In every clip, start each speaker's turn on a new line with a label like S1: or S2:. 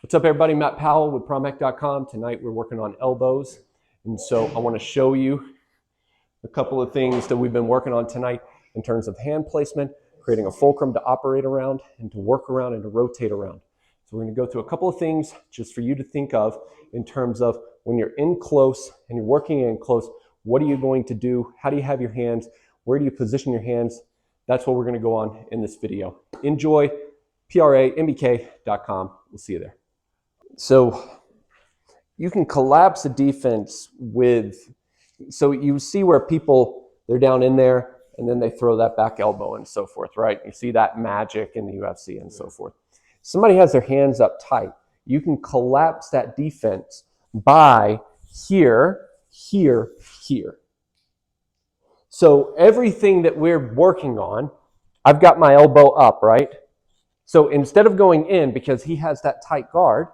S1: What's up, everybody? Matt Powell with PromHec.com. Tonight we're working on elbows. And so I want to show you a couple of things that we've been working on tonight in terms of hand placement, creating a fulcrum to operate around and to work around and to rotate around. So we're going to go through a couple of things just for you to think of in terms of when you're in close and you're working in close, what are you going to do? How do you have your hands? Where do you position your hands? That's what we're going to go on in this video. Enjoy. PRAMBK.com. We'll see you there. So you can collapse a defense with, so you see where people, they're down in there and then they throw that back elbow and so forth, right? You see that magic in the UFC and so forth. Somebody has their hands up tight. You can collapse that defense by here, here, here. So everything that we're working on, I've got my elbow up, right? So instead of going in, because he has that tight guard,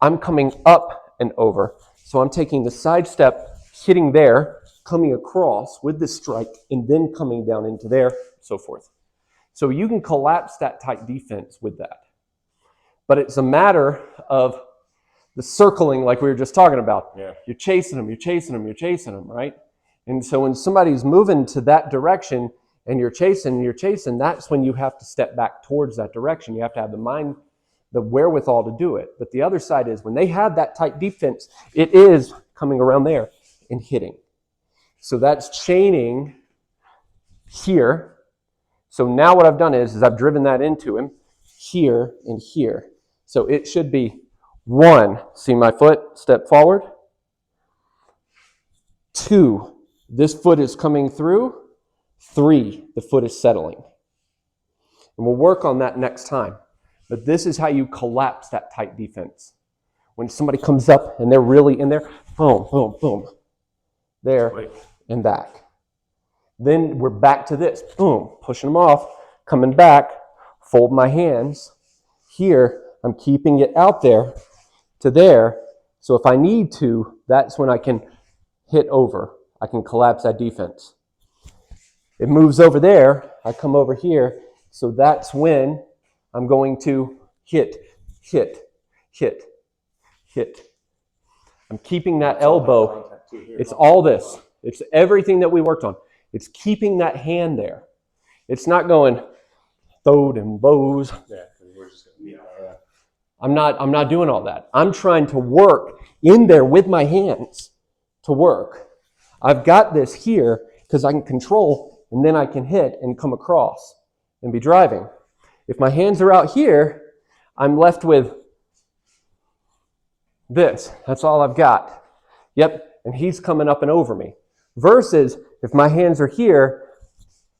S1: I'm coming up and over. So I'm taking the side step, hitting there, coming across with this strike, and then coming down into there, so forth. So you can collapse that tight defense with that. But it's a matter of the circling like we were just talking about.
S2: Yeah.
S1: You're chasing them, you're chasing them, you're chasing them, right? And so when somebody's moving to that direction and you're chasing, that's when you have to step back towards that direction. You have to have the mind, the wherewithal to do it. But the other side is when they have that tight defense, it is coming around there and hitting. So that's chaining here. So now what I've done is I've driven that into him here and here. So it should be 1, see my foot, step forward. 2, this foot is coming through. 3, the foot is settling. And we'll work on that next time. But this is how you collapse that tight defense. When somebody comes up and they're really in there, boom, boom, boom. There and back. Then we're back to this. Boom, pushing them off, coming back, fold my hands. Here, I'm keeping it out there to there. So if I need to, that's when I can hit over. I can collapse that defense. It moves over there. I come over here. So that's when I'm going to hit, hit, hit, hit. I'm keeping that elbow. It's all this. It's everything that we worked on. It's keeping that hand there. It's not going throwed and bows. I'm not doing all that. I'm trying to work in there with my hands to work. I've got this here because I can control and then I can hit and come across and be driving. If my hands are out here, I'm left with this. That's all I've got. Yep, and he's coming up and over me. Versus if my hands are here,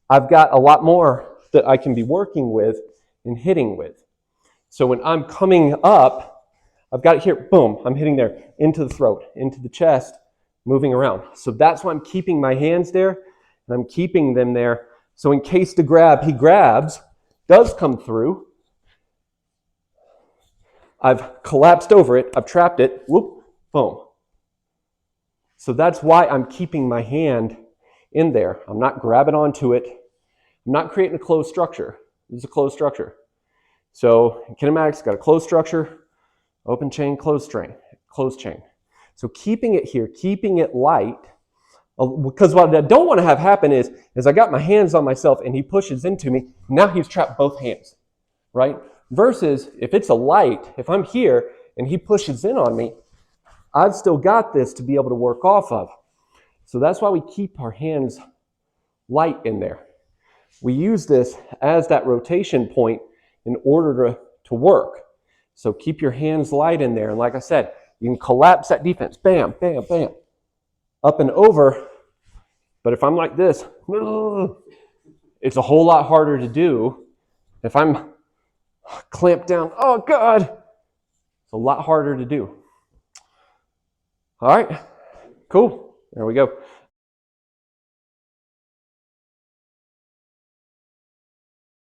S1: I've got a lot more that I can be working with and hitting with. So when I'm coming up, I've got it here, boom, I'm hitting there, into the throat, into the chest, moving around. So that's why I'm keeping my hands there, and I'm keeping them there. So in case the grab, he grabs, does come through, I've collapsed over it, I've trapped it, whoop, boom. So that's why I'm keeping my hand in there. I'm not grabbing onto it. I'm not creating a closed structure. This is a closed structure. So in kinematics, got a closed structure, open chain, closed chain. So keeping it here, keeping it light, because what I don't want to have happen is I got my hands on myself and he pushes into me. Now he's trapped both hands, right? Versus if it's a light, if I'm here and he pushes in on me, I've still got this to be able to work off of. So that's why we keep our hands light in there. We use this as that rotation point in order to work. So keep your hands light in there. And like I said, you can collapse that defense. Bam, bam, bam. Up and over. But if I'm like this, it's a whole lot harder to do. If I'm clamped down, oh God, it's a lot harder to do. All right, cool. There we go.